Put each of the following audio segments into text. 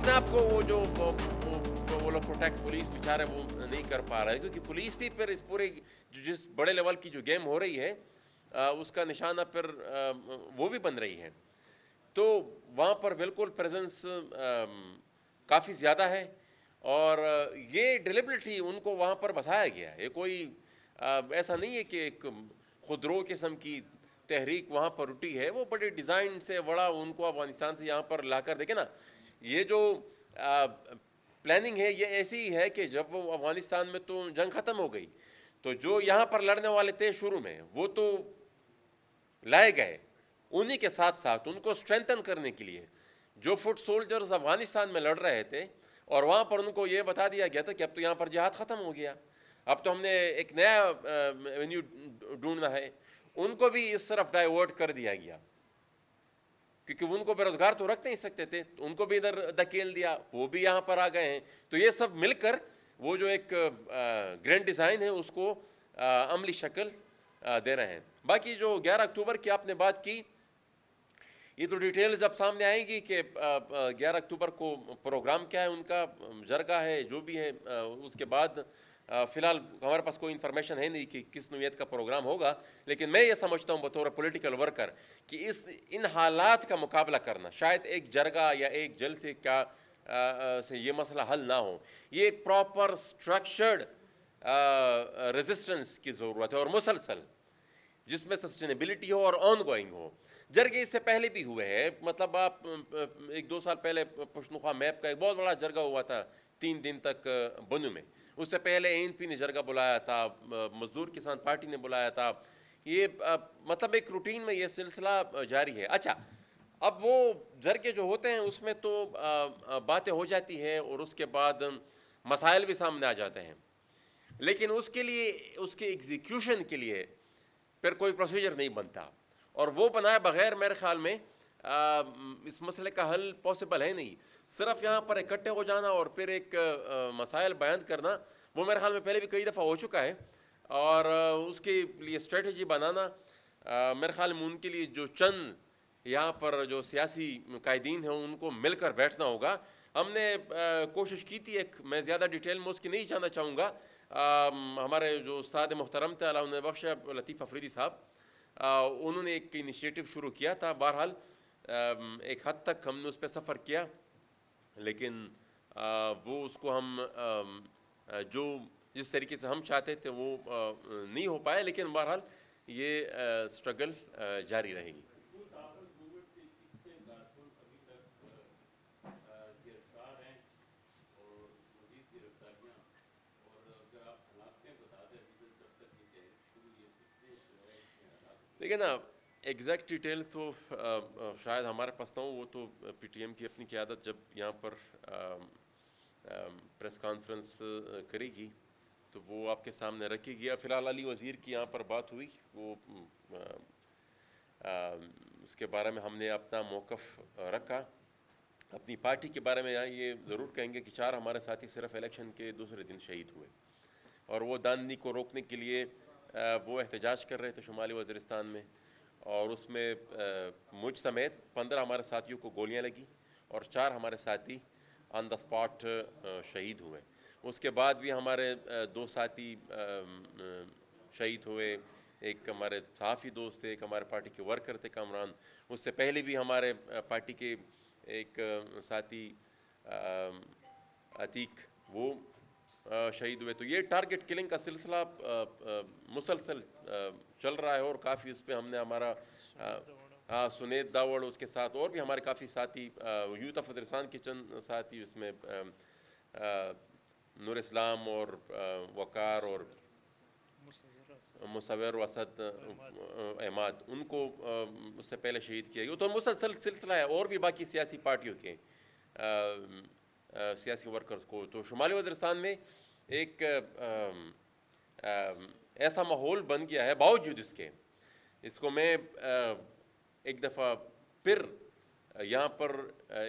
اپنے آپ کو وہ جو وہ لوگ پروٹیکٹ پولیس بیچارے وہ نہیں کر پا رہے, کیونکہ پولیس بھی پھر اس پورے جس بڑے لیول کی جو گیم ہو رہی ہے اس کا نشانہ پھر وہ بھی بن رہی ہے. تو وہاں پر بالکل پریزنس کافی زیادہ ہے, اور یہ ڈیلیبریٹلی ان کو وہاں پر بسایا گیا ہے. یہ کوئی ایسا نہیں ہے کہ ایک خودرو قسم کی تحریک وہاں پر اٹھی ہے, وہ بڑے ڈیزائن سے بڑا ان کو افغانستان سے یہاں پر لا کر دیکھیں نا. یہ جو پلاننگ ہے یہ ایسی ہی ہے کہ جب وہ افغانستان میں تو جنگ ختم ہو گئی, تو جو یہاں پر لڑنے والے تھے شروع میں وہ تو لائے گئے, انہی کے ساتھ ساتھ ان کو اسٹرینتھن کرنے کے لیے جو فٹ سولجرز افغانستان میں لڑ رہے تھے, اور وہاں پر ان کو یہ بتا دیا گیا تھا کہ اب تو یہاں پر جہاد ختم ہو گیا, اب تو ہم نے ایک نیا ایونیو ڈھونڈنا ہے, ان کو بھی اس طرف ڈائیورٹ کر دیا گیا, کیونکہ ان کو بے روزگار تو رکھ نہیں سکتے تھے, تو ان کو بھی ادھر دھکیل دیا, وہ بھی یہاں پر آ گئے ہیں. تو یہ سب مل کر وہ جو ایک گرینڈ ڈیزائن ہے اس کو عملی شکل دے رہے ہیں. باقی جو 11 اکتوبر کی آپ نے بات کی, یہ تو ڈیٹیلز اب سامنے آئیں گی کہ 11 اکتوبر کو پروگرام کیا ہے, ان کا جرگہ ہے جو بھی ہے. اس کے بعد فی الحال ہمارے پاس کوئی انفارمیشن ہے نہیں کہ کس نوعیت کا پروگرام ہوگا, لیکن میں یہ سمجھتا ہوں بطور پولیٹیکل ورکر کہ ان حالات کا مقابلہ کرنا شاید ایک جرگہ یا ایک جلسے کا سے یہ مسئلہ حل نہ ہو. یہ ایک پراپر اسٹرکچرڈ ریزسٹنس کی ضرورت ہے, اور مسلسل, جس میں سسٹینیبلٹی ہو اور آن گوئنگ ہو. جرگے اس سے پہلے بھی ہوئے ہیں, مطلب آپ 1-2 سال پہلے پشتونخوا میپ کا ایک بہت بڑا جرگہ ہوا تھا 3 دن تک بنو میں. اس سے پہلے ANP نے جرگہ بلایا تھا, مزدور کسان پارٹی نے بلایا تھا. یہ مطلب ایک روٹین میں یہ سلسلہ جاری ہے. اچھا, اب وہ جرگے جو ہوتے ہیں اس میں تو باتیں ہو جاتی ہیں اور اس کے بعد مسائل بھی سامنے آ جاتے ہیں, لیکن اس کے لیے, اس کے ایگزیکیوشن کے لیے پھر کوئی پروسیجر نہیں بنتا, اور وہ بنائے بغیر میرے خیال میں اس مسئلے کا حل پاسبل ہے نہیں. صرف یہاں پر اکٹھے ہو جانا اور پھر ایک مسائل بیان کرنا, وہ میرے خیال میں پہلے بھی کئی دفعہ ہو چکا ہے, اور اس کے لیے اسٹریٹجی بنانا میرے خیال میں ان کے لیے جو چند یہاں پر جو سیاسی قائدین ہیں ان کو مل کر بیٹھنا ہوگا. ہم نے کوشش کی تھی, ایک میں زیادہ ڈیٹیل میں اس کی نہیں جانا چاہوں گا. ہمارے جو استاد محترم تھے اللہ انہیں بخش لطیف افریدی صاحب, انہوں نے ایک انیشیٹو شروع کیا تھا. بہرحال ایک حد تک ہم نے اس پہ سفر کیا, لیکن وہ اس کو ہم جو جس طریقے سے ہم چاہتے تھے وہ نہیں ہو پائے, لیکن بہرحال یہ اسٹرگل جاری رہے گی. دیکھیں نا, ایگزیکٹ ڈیٹیل تو شاید ہمارے پاس نہ ہو, وہ تو PTM کی اپنی قیادت جب یہاں پر پریس کانفرنس کرے گی تو وہ آپ کے سامنے رکھے گی. فی الحال علی وزیر کی یہاں پر بات ہوئی, وہ اس کے بارے میں ہم نے اپنا موقف رکھا. اپنی پارٹی کے بارے میں یہاں یہ ضرور کہیں گے کہ 4 ہمارے ساتھی صرف الیکشن کے دوسرے دن شہید ہوئے, اور وہ داندنی کو روکنے کے لیے وہ احتجاج کر رہے تھے شمالی وزیرستان میں, اور اس میں مجھ سمیت 15 ہمارے ساتھیوں کو گولیاں لگی, اور 4 ہمارے ساتھی آن دا اسپاٹ شہید ہوئے. اس کے بعد بھی ہمارے 2 ساتھی شہید ہوئے, ایک ہمارے صحافی دوست تھے, ایک ہمارے پارٹی کے ورکر تھے کامران. اس سے پہلے بھی ہمارے پارٹی کے ایک ساتھی عتیق وہ شہید ہوئے. تو یہ ٹارگٹ کلنگ کا سلسلہ مسلسل چل رہا ہے, اور کافی اس پہ ہم نے ہمارا سنید داوڑ, اس کے ساتھ اور بھی ہمارے کافی ساتھی, یوتھ آف وزیرستان کے چند ساتھی, اس میں نور اسلام اور وقار اور مصور وسد احمد, ان کو اس سے پہلے شہید کیا گیا. تو مسلسل سلسلہ ہے, اور بھی باقی سیاسی پارٹیوں کے سیاسی ورکرز کو. تو شمالی وزیرستان میں ایک ایسا ماحول بن گیا ہے, باوجود اس کو میں ایک دفعہ پھر یہاں پر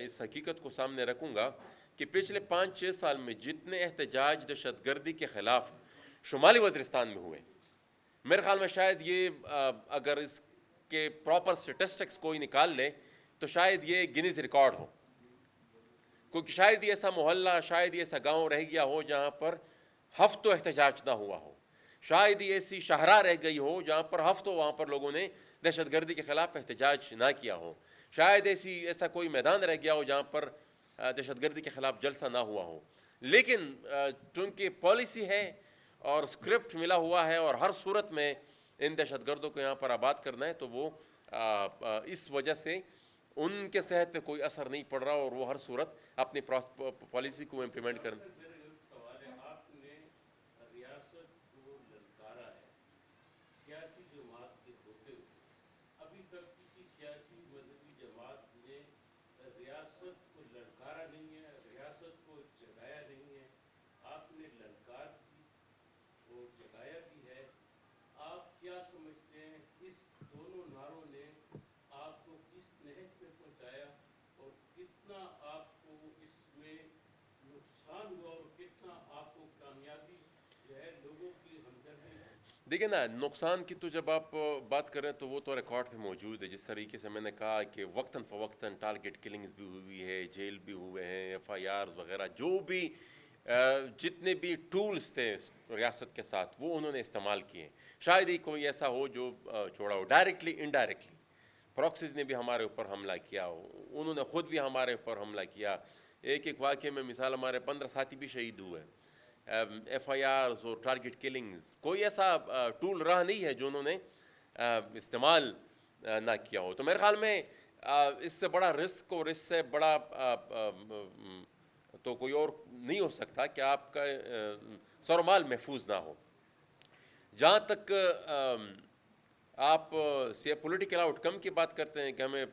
اس حقیقت کو سامنے رکھوں گا کہ پچھلے 5-6 سال میں جتنے احتجاج دہشت گردی کے خلاف شمالی وزیرستان میں ہوئے, میرے خیال میں شاید یہ اگر اس کے پراپر سٹیٹسٹکس کوئی نکال لے تو شاید یہ گینیز ریکارڈ ہو. کیونکہ شاید یہ ایسا محلہ، شاید یہ ایسا گاؤں رہ گیا ہو جہاں پر ہفتوں احتجاج نہ ہوا ہو، شاید یہ ایسی شاہراہ رہ گئی ہو جہاں پر ہفتوں وہاں پر لوگوں نے دہشت گردی کے خلاف احتجاج نہ کیا ہو، شاید ایسا کوئی میدان رہ گیا ہو جہاں پر دہشت گردی کے خلاف جلسہ نہ ہوا ہو. لیکن چونکہ پالیسی ہے اور اسکرپٹ ملا ہوا ہے اور ہر صورت میں ان دہشت گردوں کو یہاں پر آباد کرنا ہے، تو وہ اس وجہ سے ان کے صحت پہ کوئی اثر نہیں پڑ رہا اور وہ ہر صورت اپنی پالیسی کو امپلیمنٹ کرنا. سوال ہے، آپ نے ریاست کو للکارا ہے سیاسی جماعت کے ہوتے ہوئے، ابھی تک کسی سیاسی مذہبی جماعت نے ریاست کو للکارا نہیں ہے، ریاست کو جگایا نہیں ہے. آپ نے للکار کی اور جگایا بھی ہے. آپ کیا سمجھتے ہیں اس دونوں نعروں نے آپ کو کس نہج پہ پہنچایا اور کتنا آپ کو اس میں نقصان ہوا اور کتنا آپ کو کامیابی جو ہے لوگوں کی ہمدردی؟ دیکھیں نا، نقصان کی تو جب آپ بات کریں تو وہ تو ریکارڈ پہ موجود ہے. جس طریقے سے میں نے کہا کہ وقتاً فوقتاً ٹارگٹ کلنگز بھی ہوئی ہے، جیل بھی ہوئے ہیں، FIRs وغیرہ، جو بھی جتنے بھی ٹولز تھے ریاست کے ساتھ وہ انہوں نے استعمال کیے. شاید ہی کوئی ایسا ہو جو چھوڑا ہو، ڈائریکٹلی انڈائریکٹلی. پراکسیز نے بھی ہمارے اوپر حملہ کیا، انہوں نے خود بھی ہمارے اوپر حملہ کیا. ایک واقعے میں مثال ہمارے 15 ساتھی بھی شہید ہوئے. FIRs اور ٹارگٹ کلنگز، کوئی ایسا ٹول رہا نہیں ہے جو انہوں نے استعمال نہ کیا ہو. تو میرے خیال میں اس سے بڑا رسک اور اس سے بڑا تو کوئی اور نہیں ہو سکتا کہ آپ کا سر و مال محفوظ نہ ہو. جہاں تک آپ پولیٹیکل آؤٹ کم کی بات کرتے ہیں کہ ہمیں،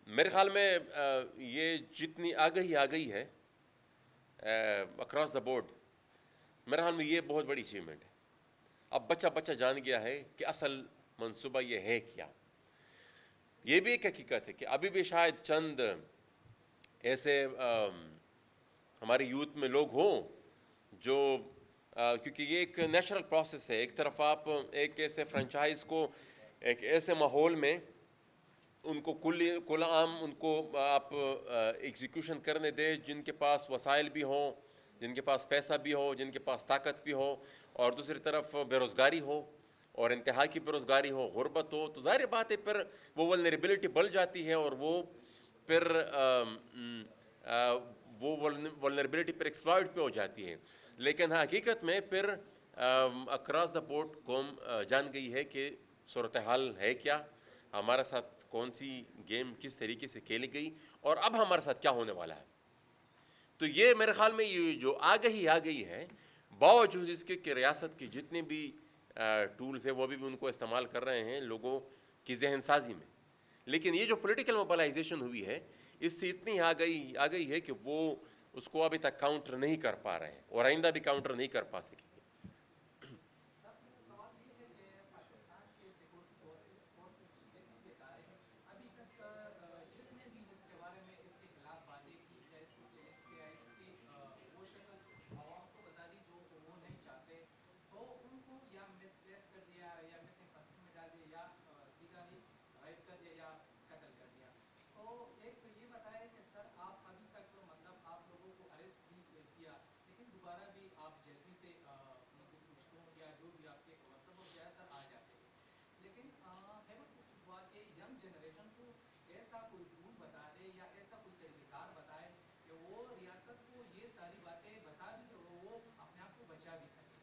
میرے خیال میں یہ جتنی آگہی آ گئی ہے اکراس دا بورڈ، میرے خیال میں یہ بہت بڑی اچیومنٹ ہے. اب بچہ جان گیا ہے کہ اصل منصوبہ یہ ہے کیا. یہ بھی ایک حقیقت ہے کہ ابھی بھی شاید چند ایسے ہماری یوتھ میں لوگ ہوں جو کیونکہ یہ ایک نیچرل پروسیس ہے. ایک طرف آپ ایک ایسے فرنچائز کو ایک ایسے ماحول میں ان کو کل عام ان کو آپ ایگزیکیوشن کرنے دیں جن کے پاس وسائل بھی ہوں، جن کے پاس پیسہ بھی ہو، جن کے پاس طاقت بھی ہو، اور دوسری طرف بے روزگاری ہو اور انتہا کی بے روزگاری ہو، غربت ہو، تو ظاہر بات ہے پھر وہ ولنریبلٹی بڑھ جاتی ہے اور وہ پھر وہ ولنریبلٹی پھر ایکسپلائٹ پہ ہو جاتی ہے. لیکن حقیقت میں پھر اکراس دا بورڈ قوم جان گئی ہے کہ صورتحال ہے کیا، ہمارے ساتھ کون سی گیم کس طریقے سے کھیلی گئی اور اب ہمارے ساتھ کیا ہونے والا ہے. تو یہ میرے خیال میں یہ جو آگہی آ گئی ہے، باوجود اس کے کہ ریاست کی جتنے بھی ٹولز ہیں وہ بھی ان کو استعمال کر رہے ہیں لوگوں کی ذہن سازی میں. لیکن یہ جو پولیٹیکل موبلائزیشن ہوئی ہے اس سے اتنی آ گئی ہے کہ وہ اس کو ابھی تک کاؤنٹر نہیں کر پا رہے ہیں اور آئندہ بھی کاؤنٹر نہیں کر پا سکیں گے. سوال یہ ہے کہ پاکستان کے سیکورٹی فورسز جتنے بھی ادارے ہیں ابھی تک جس نے بھی اس کے بارے میں اس کے خلاف باتیں کی ہے، اس کو چیلنج کیا ہے، اس کی وہ شکل عوام کو بتا دی جو وہ نہیں چاہتے، تو ان کو یا مس پلیس کر دیا یا مسنگ پرسن میں ڈال دیا یا سیدھا ہی غائب کر دیا یا قتل کر دیا. تو ایک تو یہ بتائے کہ سر آپ ابھی تک مطلب آپ لوگوں کو اریسٹ بھی کیا لیکن دوبارہ بھی آپ جلدی سے پشتوں یا جو بھی آپ کے مطلب وہ زیادہ تر آ جاتے ہیں. لیکن خیبر پختونخوا کے ینگ جنریشن کو ایسا کوئی ٹول بتا دے یا ایسا کوئی طریقہ کار بتائے کہ وہ ریاست کو یہ ساری باتیں بتا بھی تو وہ اپنے آپ کو بچا بھی سکے.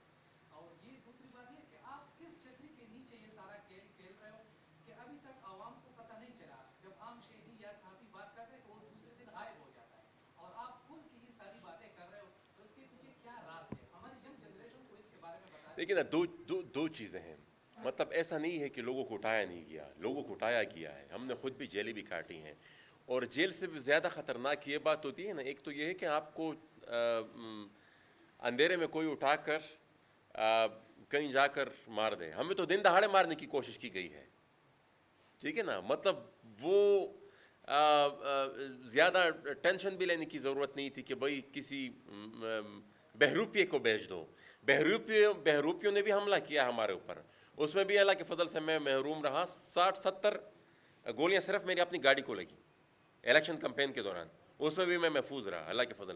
اور یہ دوسری بات یہ کہ آپ کس چھتری کے نیچے یہ سارا کھیل کھیل رہے ہو کہ ابھی تک عوام کو پتہ نہیں چلا. جب عام شہری یا صحافی بات کرتے ہیں تو وہ دوسرے دن غائب ہو جاتا ہے اور آپ کھل کے یہ ساری باتیں کر رہے ہو، تو اس کے پیچھے کیا راز ہے؟ ہماری ینگ جنریشن کو اس کے بارے میں بتا. دیکھیں نا، دو چیزیں ہیں. مطلب ایسا نہیں ہے کہ لوگوں کو اٹھایا نہیں گیا، لوگوں کو اٹھایا گیا ہے. ہم نے خود بھی جیلیں بھی کاٹی ہیں اور جیل سے بھی زیادہ خطرناک یہ بات ہوتی ہے نا، ایک تو یہ ہے کہ آپ کو اندھیرے میں کوئی اٹھا کر کہیں جا کر مار دے. ہمیں تو دن دہاڑے مارنے کی کوشش کی گئی ہے، ٹھیک ہے نا. مطلب وہ زیادہ ٹینشن بھی لینے کی ضرورت نہیں تھی کہ بھائی کسی بہروپیے کو بھیج دو. بہروپیوں نے بھی حملہ کیا ہمارے اوپر، اس میں بھی اللہ کے فضل سے میں محروم رہا. 60-70 گولیاں صرف میری اپنی گاڑی کو لگی. الیکشن کمپین کے دوران، اس میں بھی میں محفوظ رہا اللہ کے فضل